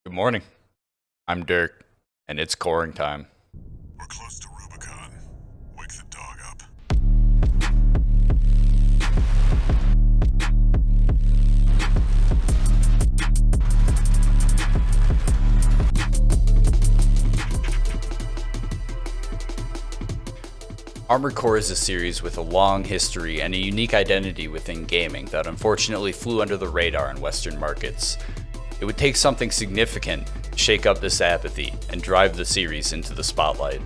Good morning. I'm Dirk, and it's coring time. We're close to Rubicon. Wake the dog up. Armored Core is a series with a long history and a unique identity within gaming that unfortunately flew under the radar in Western markets. It would take something significant to shake up this apathy and drive the series into the spotlight.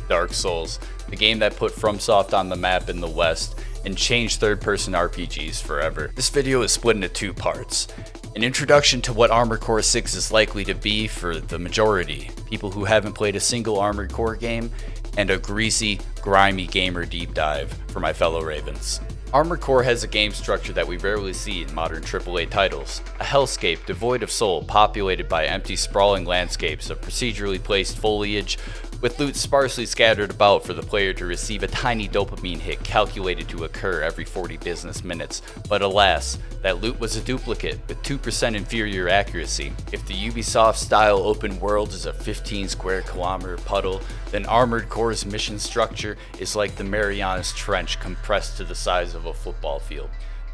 Dark Souls, the game that put Fromsoft on the map in the West and changed third-person RPGs forever. This video is split into two parts. An introduction to what Armored Core 6 is likely to be for the majority, people who haven't played a single Armored Core game, and a greasy, grimy gamer deep dive for my fellow Ravens. Armored Core has a game structure that we rarely see in modern AAA titles. A hellscape devoid of soul, populated by empty, sprawling landscapes of procedurally placed foliage, with loot sparsely scattered about for the player to receive a tiny dopamine hit calculated to occur every 40 business minutes. But alas, that loot was a duplicate with 2% inferior accuracy. If the Ubisoft-style open world is a 15 square kilometer puddle, then Armored Core's mission structure is like the Marianas Trench compressed to the size of a football field.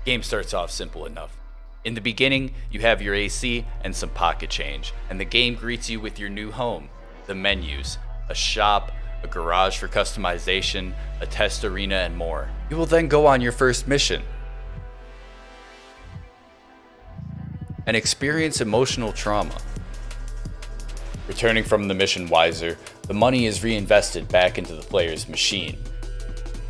Game starts off simple enough. In the beginning, you have your AC and some pocket change, and the game greets you with your new home, the menus. A shop, a garage for customization, a test arena, and more. You will then go on your first mission and experience emotional trauma. Returning from the mission wiser, the money is reinvested back into the player's machine.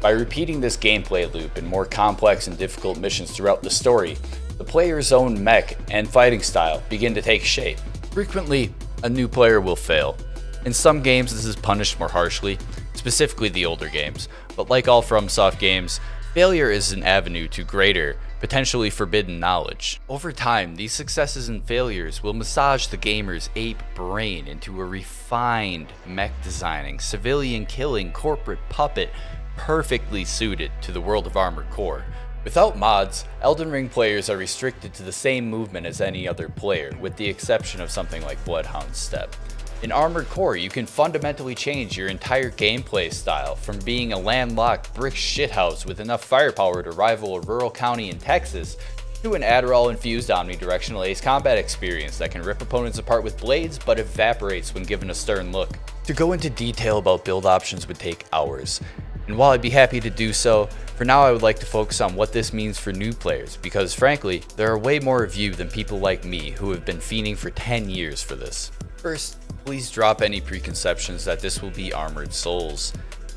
By repeating this gameplay loop in more complex and difficult missions throughout the story, the player's own mech and fighting style begin to take shape. Frequently, a new player will fail. In some games this is punished more harshly, specifically the older games, but like all FromSoft games, failure is an avenue to greater, potentially forbidden knowledge. Over time, these successes and failures will massage the gamer's ape brain into a refined mech designing, civilian killing, corporate puppet perfectly suited to the world of Armored Core. Without mods, Elden Ring players are restricted to the same movement as any other player, with the exception of something like Bloodhound's Step. In Armored Core, you can fundamentally change your entire gameplay style from being a landlocked brick shithouse with enough firepower to rival a rural county in Texas to an Adderall-infused omnidirectional ace combat experience that can rip opponents apart with blades but evaporates when given a stern look. To go into detail about build options would take hours, and while I'd be happy to do so, for now I would like to focus on what this means for new players, because frankly, there are way more of you than people like me who have been fiending for 10 years for this. First, please drop any preconceptions that this will be Armored Souls.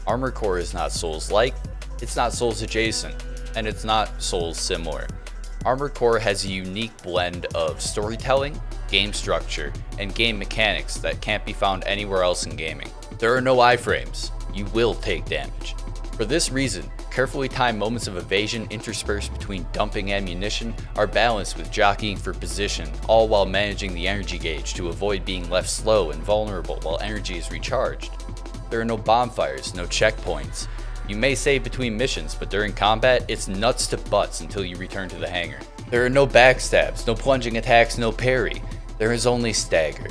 Armored Core is not Souls-like, it's not Souls-adjacent, and it's not Souls-similar. Armored Core has a unique blend of storytelling, game structure, and game mechanics that can't be found anywhere else in gaming. There are no iframes. You will take damage. For this reason, carefully timed moments of evasion interspersed between dumping ammunition are balanced with jockeying for position, all while managing the energy gauge to avoid being left slow and vulnerable while energy is recharged. There are no bonfires, no checkpoints. You may save between missions, but during combat, it's nuts to butts until you return to the hangar. There are no backstabs, no plunging attacks, no parry. There is only stagger.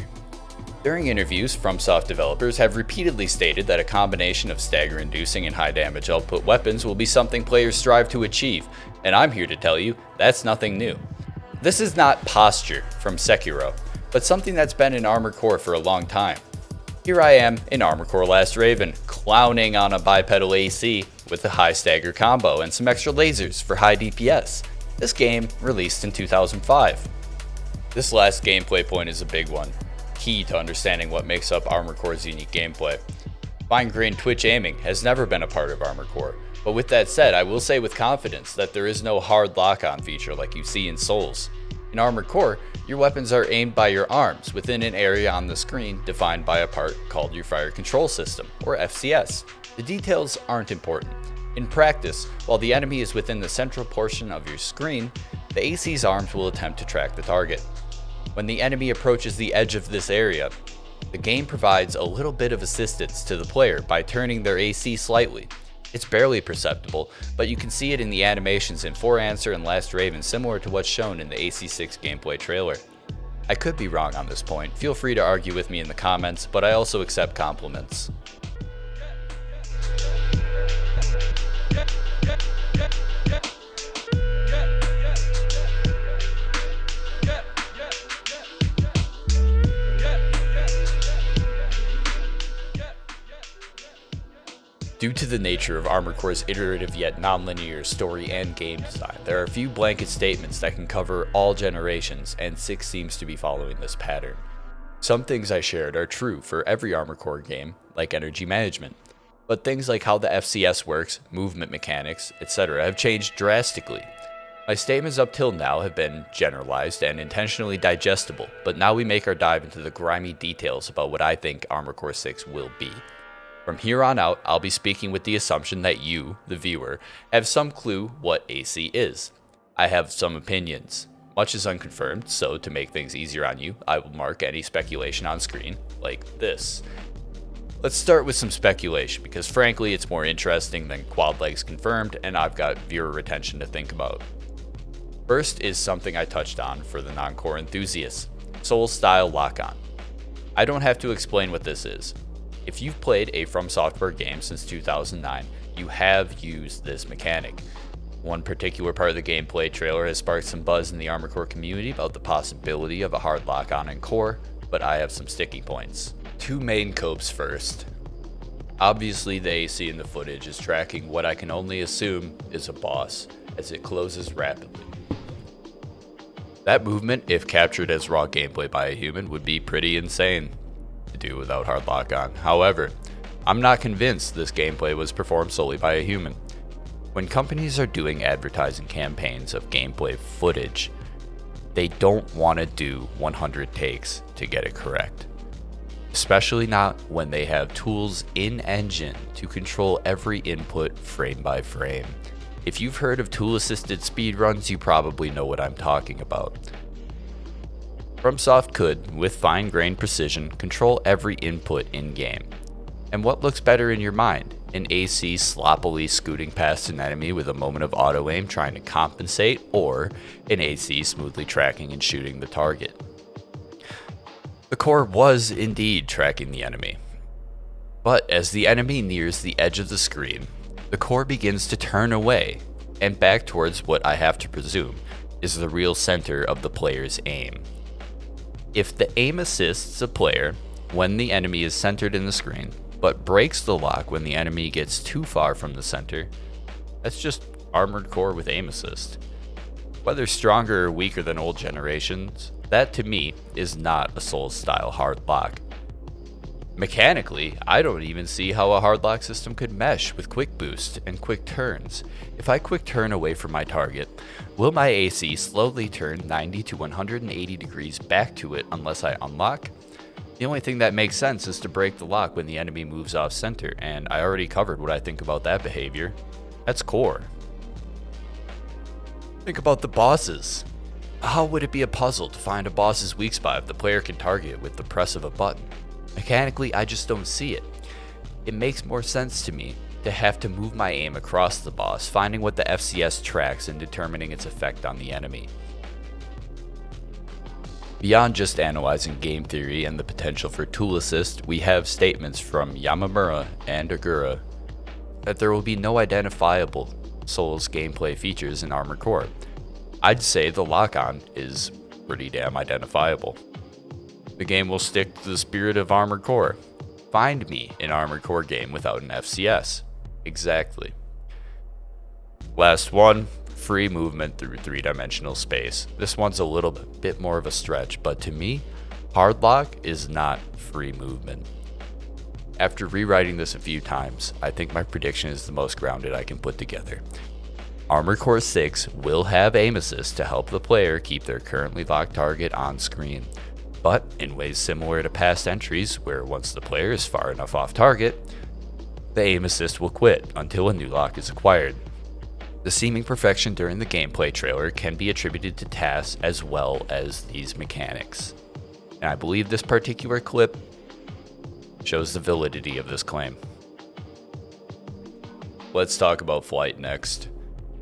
During interviews, FromSoft developers have repeatedly stated that a combination of stagger-inducing and high damage output weapons will be something players strive to achieve, and I'm here to tell you that's nothing new. This is not posture from Sekiro, but something that's been in Armored Core for a long time. Here I am in Armored Core Last Raven, clowning on a bipedal AC with a high stagger combo and some extra lasers for high DPS. This game released in 2005. This last gameplay point is a big one. Key to understanding what makes up Armored Core's unique gameplay. Fine-grained twitch aiming has never been a part of Armored Core, but with that said, I will say with confidence that there is no hard lock-on feature like you see in Souls. In Armored Core, your weapons are aimed by your arms within an area on the screen defined by a part called your Fire Control System, or FCS. The details aren't important. In practice, while the enemy is within the central portion of your screen, the AC's arms will attempt to track the target. When the enemy approaches the edge of this area, the game provides a little bit of assistance to the player by turning their AC slightly. It's barely perceptible, but you can see it in the animations in For Answer and Last Raven, similar to what's shown in the AC6 gameplay trailer. I could be wrong on this point, feel free to argue with me in the comments, but I also accept compliments. Due to the nature of Armored Core's iterative yet non-linear story and game design, there are a few blanket statements that can cover all generations, and 6 seems to be following this pattern. Some things I shared are true for every Armored Core game, like energy management, but things like how the FCS works, movement mechanics, etc. have changed drastically. My statements up till now have been generalized and intentionally digestible, but now we make our dive into the grimy details about what I think Armored Core 6 will be. From here on out, I'll be speaking with the assumption that you, the viewer, have some clue what AC is. I have some opinions. Much is unconfirmed, so to make things easier on you, I will mark any speculation on screen, like this. Let's start with some speculation, because frankly it's more interesting than quad legs confirmed, and I've got viewer retention to think about. First is something I touched on for the non-core enthusiasts, Soul-style lock-on. I don't have to explain what this is. If you've played a Fromsoft game since 2009, you have used this mechanic. One particular part of the gameplay trailer has sparked some buzz in the Armored Core community about the possibility of a hard lock-on in core, but I have some sticking points. 2 main copes first. Obviously the AC in the footage is tracking what I can only assume is a boss, as it closes rapidly. That movement, if captured as raw gameplay by a human, would be pretty insane to do without hard lock-on. However, I'm not convinced this gameplay was performed solely by a human. When companies are doing advertising campaigns of gameplay footage, they don't want to do 100 takes to get it correct. Especially not when they have tools in-engine to control every input frame by frame. If you've heard of tool-assisted speedruns, you probably know what I'm talking about. Fromsoft could, with fine-grained precision, control every input in-game. And what looks better in your mind? An AC sloppily scooting past an enemy with a moment of auto-aim trying to compensate, or an AC smoothly tracking and shooting the target? The core was indeed tracking the enemy. But as the enemy nears the edge of the screen, the core begins to turn away, and back towards what I have to presume is the real center of the player's aim. If the aim assists a player when the enemy is centered in the screen, but breaks the lock when the enemy gets too far from the center, that's just Armored Core with aim assist. Whether stronger or weaker than old generations, that to me is not a Souls-style hard lock. Mechanically, I don't even see how a hard lock system could mesh with quick boost and quick turns. If I quick turn away from my target, will my AC slowly turn 90 to 180 degrees back to it unless I unlock? The only thing that makes sense is to break the lock when the enemy moves off center, and I already covered what I think about that behavior. That's core. Think about the bosses. How would it be a puzzle to find a boss's weak spot if the player can target it with the press of a button? Mechanically, I just don't see it. It makes more sense to me to have to move my aim across the boss, finding what the FCS tracks and determining its effect on the enemy. Beyond just analyzing game theory and the potential for tool assist, we have statements from Yamamura and Agura that there will be no identifiable Souls gameplay features in Armored Core. I'd say the lock-on is pretty damn identifiable. The game will stick to the spirit of Armored Core. Find me an Armored Core game without an FCS. Exactly. Last one, free movement through 3-dimensional space. This one's a little bit more of a stretch, but to me, hard lock is not free movement. After rewriting this a few times, I think my prediction is the most grounded I can put together. Armored Core 6 will have aim assist to help the player keep their currently locked target on screen, but in ways similar to past entries where once the player is far enough off target, the aim assist will quit until a new lock is acquired. The seeming perfection during the gameplay trailer can be attributed to tasks as well as these mechanics, and I believe this particular clip shows the validity of this claim. Let's talk about flight next.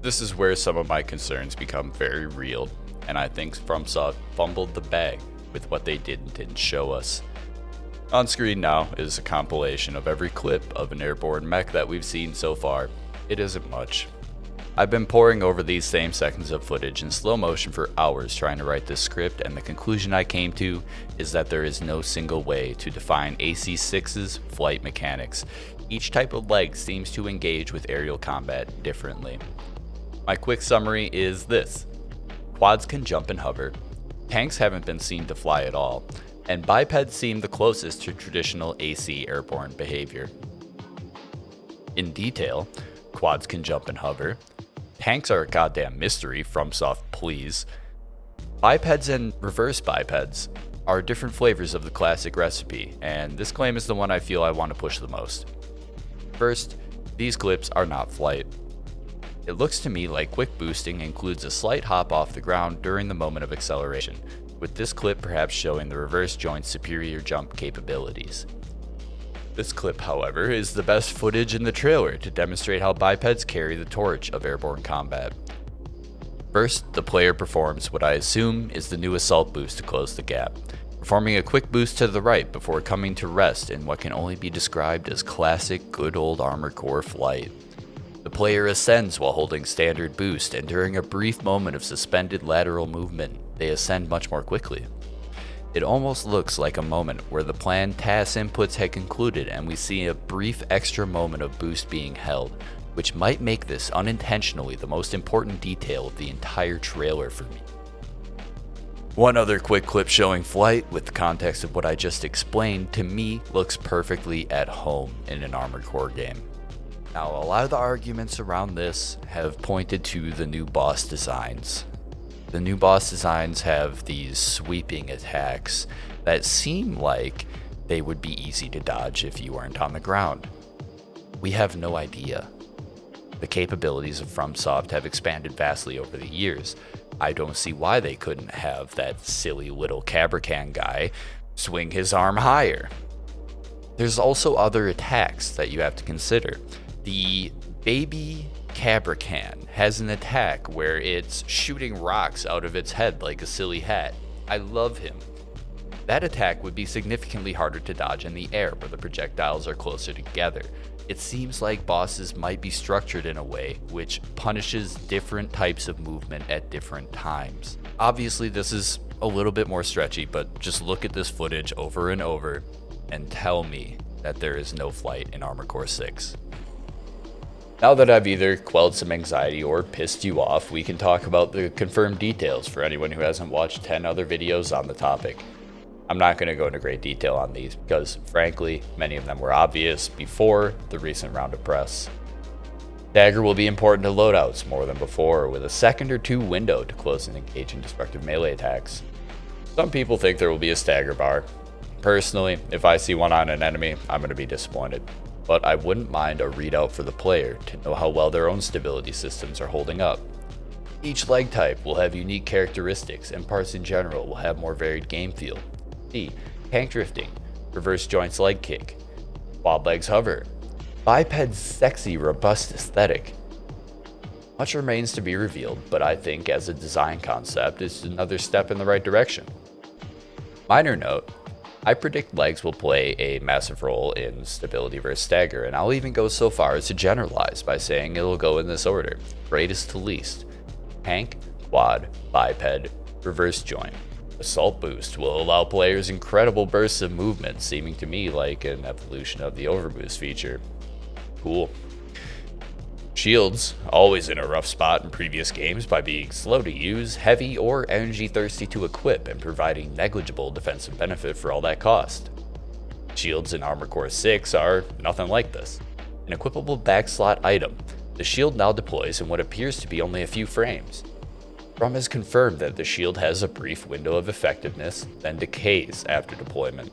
This is where some of my concerns become very real, and I think Fromsoft fumbled the bag with what they did and didn't show us. On screen now is a compilation of every clip of an airborne mech that we've seen so far. It isn't much. I've been poring over these same seconds of footage in slow motion for hours trying to write this script, and the conclusion I came to is that there is no single way to define AC-6's flight mechanics. Each type of leg seems to engage with aerial combat differently. My quick summary is this: quads can jump and hover, tanks haven't been seen to fly at all, and bipeds seem the closest to traditional AC airborne behavior. In detail, quads can jump and hover, tanks are a goddamn mystery, Fromsoft please. Bipeds and reverse bipeds are different flavors of the classic recipe, and this claim is the one I feel I want to push the most. First, these clips are not flight. It looks to me like quick boosting includes a slight hop off the ground during the moment of acceleration, with this clip perhaps showing the reverse joint's superior jump capabilities. This clip, however, is the best footage in the trailer to demonstrate how bipeds carry the torch of airborne combat. First, the player performs what I assume is the new assault boost to close the gap, performing a quick boost to the right before coming to rest in what can only be described as classic good old Armored Core flight. The player ascends while holding standard boost, and during a brief moment of suspended lateral movement, they ascend much more quickly. It almost looks like a moment where the planned task inputs had concluded and we see a brief extra moment of boost being held, which might make this unintentionally the most important detail of the entire trailer for me. One other quick clip showing flight, with the context of what I just explained, to me looks perfectly at home in an Armored Core game. Now, a lot of the arguments around this have pointed to the new boss designs. The new boss designs have these sweeping attacks that seem like they would be easy to dodge if you weren't on the ground. We have no idea. The capabilities of Fromsoft have expanded vastly over the years. I don't see why they couldn't have that silly little Cabracan guy swing his arm higher. There's also other attacks that you have to consider. The baby Cabracan has an attack where it's shooting rocks out of its head like a silly hat. I love him. That attack would be significantly harder to dodge in the air where the projectiles are closer together. It seems like bosses might be structured in a way which punishes different types of movement at different times. Obviously this is a little bit more stretchy, but just look at this footage over and over and tell me that there is no flight in Armored Core 6. Now that I've either quelled some anxiety or pissed you off, we can talk about the confirmed details for anyone who hasn't watched 10 other videos on the topic. I'm not going to go into great detail on these because, frankly, many of them were obvious before the recent round of press. Dagger will be important to loadouts more than before, with a second or two window to close and engage in destructive melee attacks. Some people think there will be a stagger bar. Personally, if I see one on an enemy, I'm going to be disappointed. But I wouldn't mind a readout for the player to know how well their own stability systems are holding up. Each leg type will have unique characteristics, and parts in general will have more varied game feel. See, tank drifting, reverse joints leg kick, quad legs hover, biped's sexy robust aesthetic. Much remains to be revealed, but I think as a design concept it's another step in the right direction. Minor note, I predict legs will play a massive role in stability versus stagger, and I'll even go so far as to generalize by saying it'll go in this order, greatest to least. Tank, quad, biped, reverse joint. Assault boost will allow players incredible bursts of movement, seeming to me like an evolution of the overboost feature. Cool. Shields, always in a rough spot in previous games by being slow to use, heavy, or energy thirsty to equip, and providing negligible defensive benefit for all that cost. Shields in Armored Core 6 are nothing like this. An equipable backslot item, the shield now deploys in what appears to be only a few frames. From has confirmed that the shield has a brief window of effectiveness, then decays after deployment.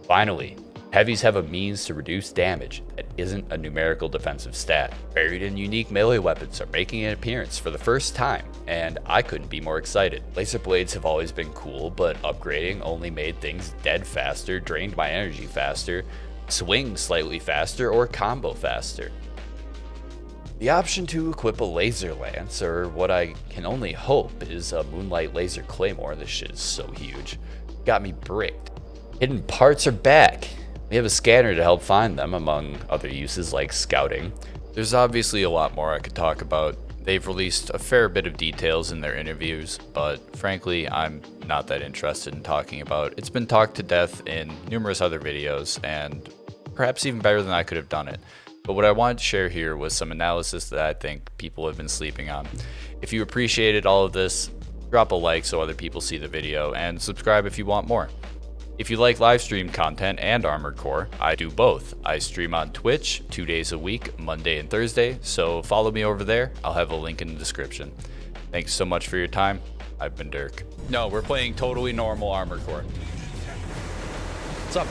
Finally, heavies have a means to reduce damage that isn't a numerical defensive stat. Varied and unique melee weapons are making an appearance for the first time, and I couldn't be more excited. Laser blades have always been cool, but upgrading only made things dead faster, drained my energy faster, swing slightly faster, or combo faster. The option to equip a laser lance, or what I can only hope is a moonlight laser claymore. This shit is so huge. Got me bricked. Hidden parts are back. We have a scanner to help find them, among other uses like scouting. There's obviously a lot more I could talk about. They've released a fair bit of details in their interviews, but frankly, I'm not that interested in talking about. It's been talked to death in numerous other videos, and perhaps even better than I could have done it. But what I wanted to share here was some analysis that I think people have been sleeping on. If you appreciated all of this, drop a like so other people see the video, and subscribe if you want more. If you like live stream content and Armored Core, I do both. I stream on Twitch 2 days a week, Monday and Thursday, so follow me over there. I'll have a link in the description. Thanks so much for your time. I've been Dirk. No, we're playing totally normal Armored Core. What's up,